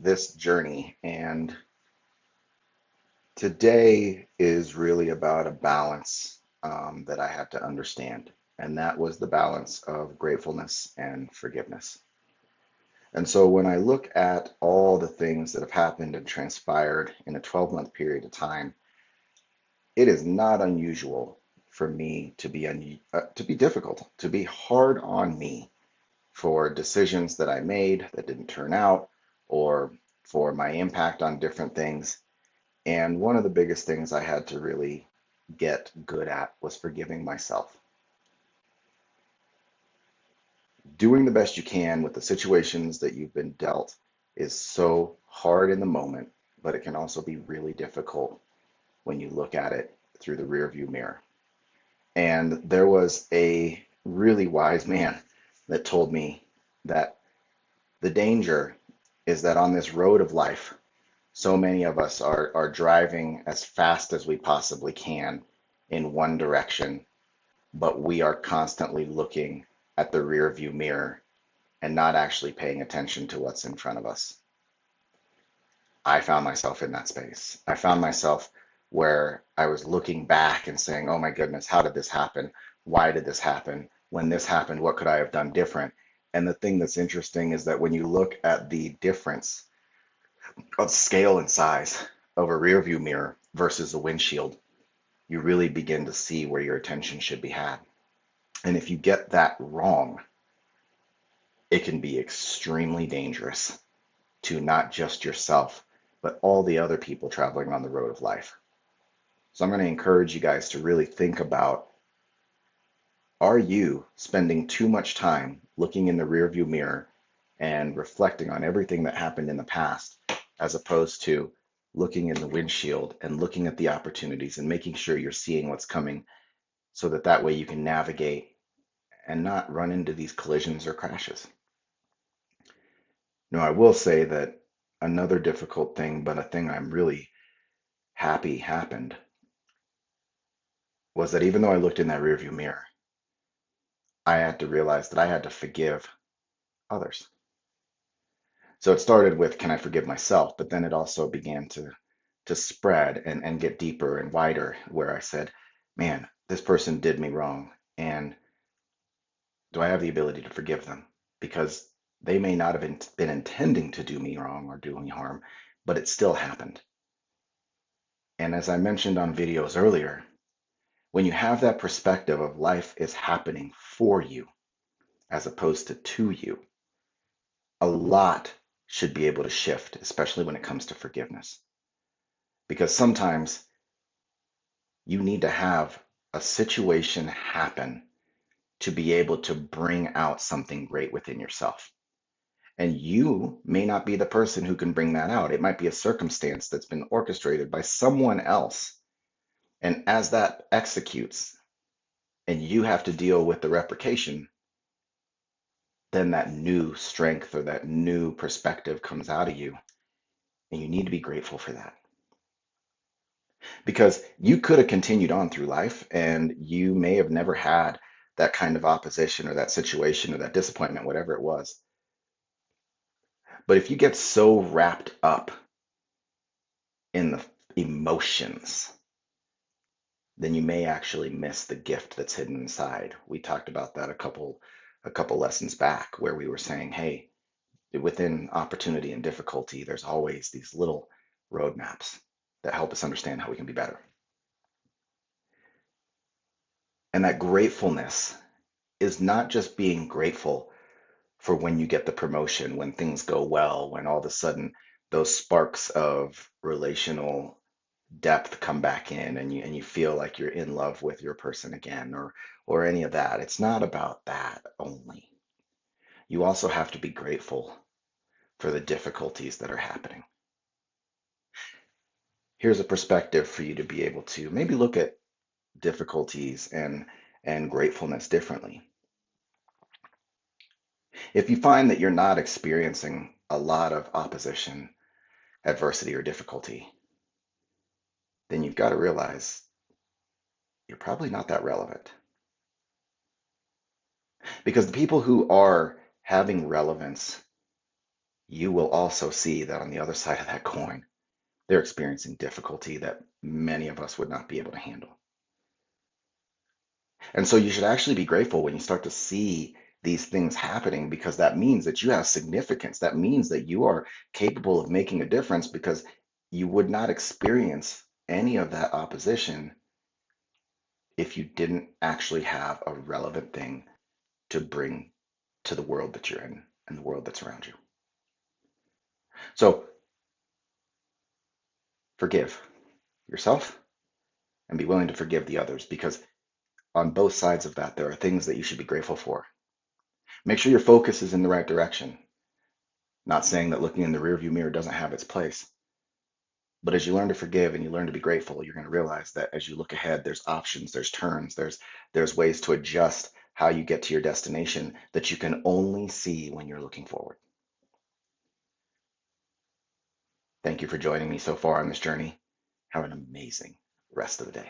this journey, and today is really about a balance that I had to understand, and that was the balance of gratefulness and forgiveness. And so when I look at all the things that have happened and transpired in a 12-month period of time, it is not unusual for me to be difficult, to be hard on me for decisions that I made that didn't turn out, or for my impact on different things. And one of the biggest things I had to really get good at was forgiving myself. Doing the best you can with the situations that you've been dealt is so hard in the moment, but it can also be really difficult when you look at it through the rearview mirror. And there was a really wise man that told me that the danger is that on this road of life, so many of us are driving as fast as we possibly can in one direction, but we are constantly looking at the rear view mirror and not actually paying attention to what's in front of us. I found myself in that space. I found myself where I was looking back and saying, oh my goodness, how did this happen? Why did this happen? When this happened, what could I have done different? And the thing that's interesting is that when you look at the difference of scale and size of a rear view mirror versus a windshield, you really begin to see where your attention should be had. And if you get that wrong, it can be extremely dangerous to not just yourself, but all the other people traveling on the road of life. So I'm going to encourage you guys to really think about, are you spending too much time looking in the rearview mirror and reflecting on everything that happened in the past, as opposed to looking in the windshield and looking at the opportunities and making sure you're seeing what's coming so that way you can navigate and not run into these collisions or crashes? No, I will say that another difficult thing, but a thing I'm really happy happened, was that even though I looked in that rearview mirror, I had to realize that I had to forgive others. So it started with, can I forgive myself? But then it also began to spread and get deeper and wider, where I said, man, this person did me wrong. And do I have the ability to forgive them? Because they may not have been intending to do me wrong or do me harm, but it still happened. And as I mentioned on videos earlier, when you have that perspective of life is happening for you as opposed to you, a lot should be able to shift, especially when it comes to forgiveness. Because sometimes you need to have a situation happen to be able to bring out something great within yourself. And you may not be the person who can bring that out. It might be a circumstance that's been orchestrated by someone else. And as that executes and you have to deal with the replication, then that new strength or that new perspective comes out of you. And you need to be grateful for that. Because you could have continued on through life and you may have never had that kind of opposition or that situation or that disappointment, whatever it was. But if you get so wrapped up in the emotions, then you may actually miss the gift that's hidden inside. We talked about that a couple lessons back, where we were saying, hey, within opportunity and difficulty, there's always these little roadmaps that help us understand how we can be better. And that gratefulness is not just being grateful for when you get the promotion, when things go well, when all of a sudden those sparks of relational depth come back in and you feel like you're in love with your person again, or any of that. It's not about that only. You also have to be grateful for the difficulties that are happening. Here's a perspective for you to be able to maybe look at difficulties and gratefulness differently. If you find that you're not experiencing a lot of opposition, adversity, or difficulty, then you've got to realize you're probably not that relevant. Because the people who are having relevance you will also see that on the other side of that coin, they're experiencing difficulty that many of us would not be able to handle. And so you should actually be grateful when you start to see these things happening, because that means that you have significance. That means that you are capable of making a difference, because you would not experience any of that opposition if you didn't actually have a relevant thing to bring to the world that you're in and the world that's around you. So forgive yourself and be willing to forgive the others, because on both sides of that, there are things that you should be grateful for. Make sure your focus is in the right direction. Not saying that looking in the rearview mirror doesn't have its place, but as you learn to forgive and you learn to be grateful, you're going to realize that as you look ahead, there's options, there's turns, there's ways to adjust how you get to your destination that you can only see when you're looking forward. Thank you for joining me so far on this journey. Have an amazing rest of the day.